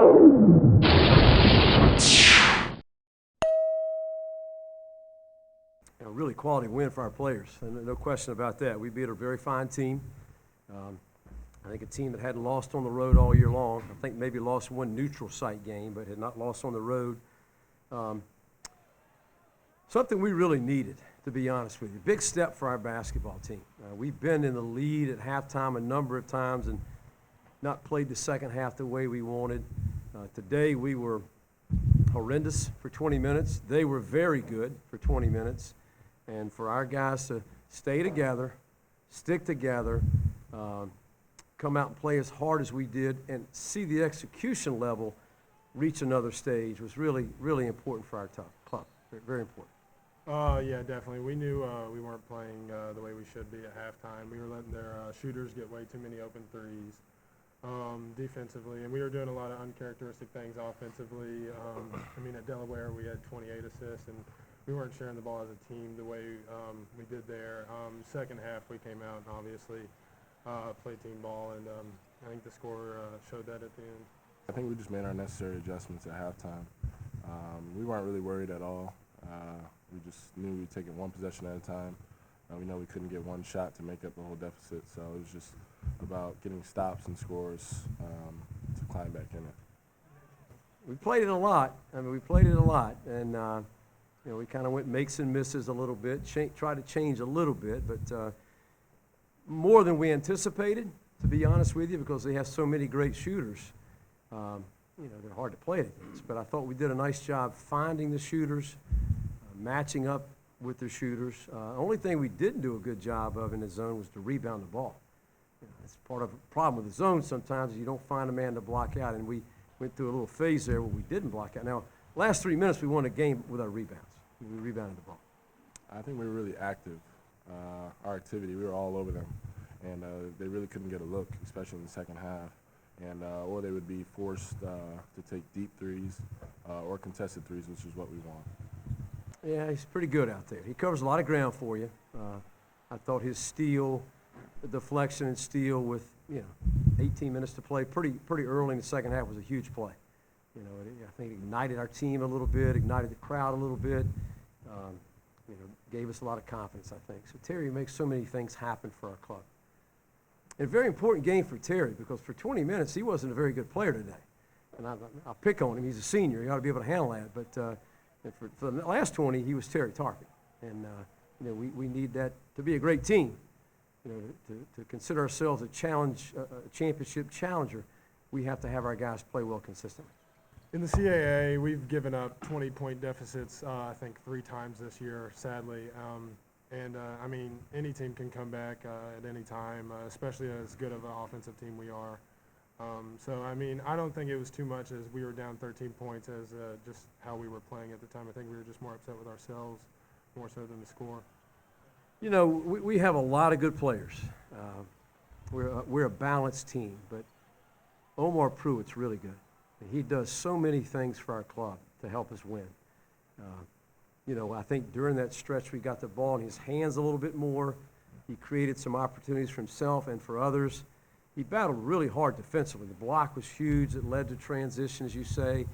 A really quality win for our players, and no question about that. We beat a very fine team. I think a team that hadn't lost on the road all year long. I think maybe lost one neutral site game, but had not lost on the road. Something we really needed, to be honest with you. Big step for our basketball team. We've been in the lead at halftime a number of times and not played the second half the way we wanted. Today we were horrendous for 20 minutes. They were very good for 20 minutes. And for our guys to stay together, stick together, come out and play as hard as we did, and see the execution level reach another stage was really, really important for our club. Very, very important. Yeah, definitely. We knew we weren't playing the way we should be at halftime. We were letting their shooters get way too many open threes defensively, and we were doing a lot of uncharacteristic things offensively. I mean, at Delaware, we had 28 assists, and we weren't sharing the ball as a team the way we did there. Second half, we came out and obviously played team ball, and I think the score showed that at the end. I think we just made our necessary adjustments at halftime. We weren't really worried at all. We just knew we were taking one possession at a time. We know we couldn't get one shot to make up the whole deficit, so it was just about getting stops and scores to climb back in it. We played it a lot. I mean, we played it a lot, and you know, we kind of went makes and misses a little bit, tried to change a little bit, but more than we anticipated, to be honest with you, because they have so many great shooters. You know, they're hard to play against, but I thought we did a nice job finding the shooters, matching up with the shooters. Only thing we didn't do a good job of in the zone was to rebound the ball. You know, that's part of the problem with the zone sometimes, is you don't find a man to block out, and we went through a little phase there where we didn't block out. Now, last 3 minutes we won a game with our rebounds. We rebounded the ball. I think we were really active. Our activity, we were all over them, and they really couldn't get a look, especially in the second half. And or they would be forced to take deep threes or contested threes, which is what we want. Yeah, he's pretty good out there. He covers a lot of ground for you. I thought his steal, the deflection and steal with 18 minutes to play, pretty early in the second half was a huge play. You know, I think it ignited our team a little bit, ignited the crowd a little bit. Gave us a lot of confidence, I think. So Terry makes so many things happen for our club. And a very important game for Terry, because for 20 minutes he wasn't a very good player today. And I'll pick on him. He's a senior. He ought to be able to handle that. But for the last 20, he was Terry Tarkin. And we need that to be a great team. You know, to consider ourselves a championship challenger, we have to have our guys play well consistently. In the CAA, we've given up 20-point deficits, I think, 3 times this year, sadly. I mean, any team can come back at any time, especially as good of an offensive team we are. So, I mean, I don't think it was too much as we were down 13 points as just how we were playing at the time. I think we were just more upset with ourselves, more so than the score. You know, we have a lot of good players. We're a balanced team, but Omar Prewitt's really good. He does so many things for our club to help us win. I think during that stretch we got the ball in his hands a little bit more. He created some opportunities for himself and for others. He battled really hard defensively. The block was huge. It led to transition, as you say.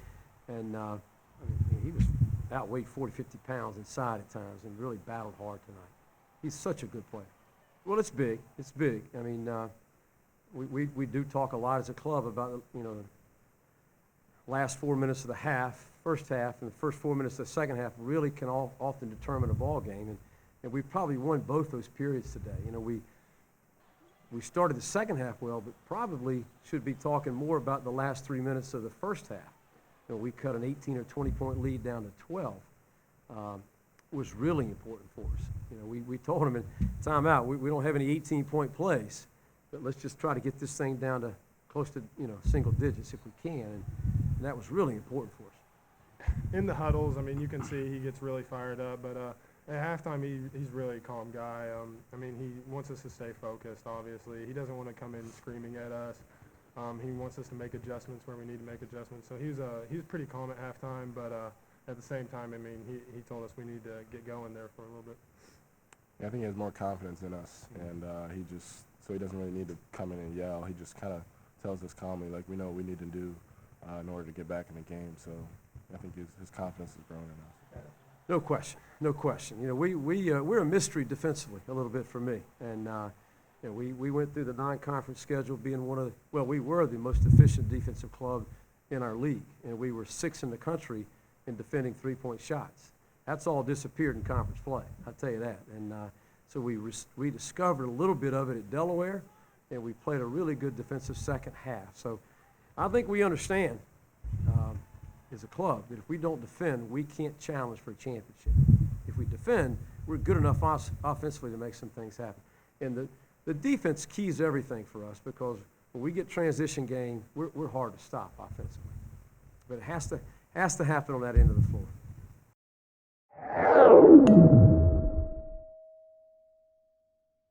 And he was outweighed 40, 50 pounds inside at times and really battled hard tonight. He's such a good player. Well, it's big. It's big. I mean, we do talk a lot as a club about, the last 4 minutes of the first half, and the first 4 minutes of the second half really can often determine a ball game. And we probably won both those periods today. You know, we started the second half well, but probably should be talking more about the last 3 minutes of the first half. You know, we cut an 18 or 20-point lead down to 12. Was really important for us. You know, we told them in timeout, we don't have any 18-point plays, but let's just try to get this thing down to close to, single digits if we can. And that was really important for us. In the huddles, I mean, you can see he gets really fired up, but at halftime, he's really a calm guy. I mean, he wants us to stay focused, obviously. He doesn't want to come in screaming at us. He wants us to make adjustments where we need to make adjustments. So he was pretty calm at halftime, but at the same time, I mean, he told us we need to get going there for a little bit. Yeah, I think he has more confidence in us, and so he doesn't really need to come in and yell. He just kind of tells us calmly, like, we know what we need to do. in order to get back in the game. So I think his confidence has grown in us. No question, no question. You know, we're a mystery defensively a little bit for me, and you know, we went through the non-conference schedule being we were the most efficient defensive club in our league, and we were 6th in the country in defending three-point shots. That's all disappeared in conference play, I'll tell you that. And so we discovered a little bit of it at Delaware, and we played a really good defensive second half. So I think we understand as a club that if we don't defend, we can't challenge for a championship. If we defend, we're good enough offensively to make some things happen. And the defense keys everything for us, because when we get transition game, we're hard to stop offensively. But it has to happen on that end of the floor.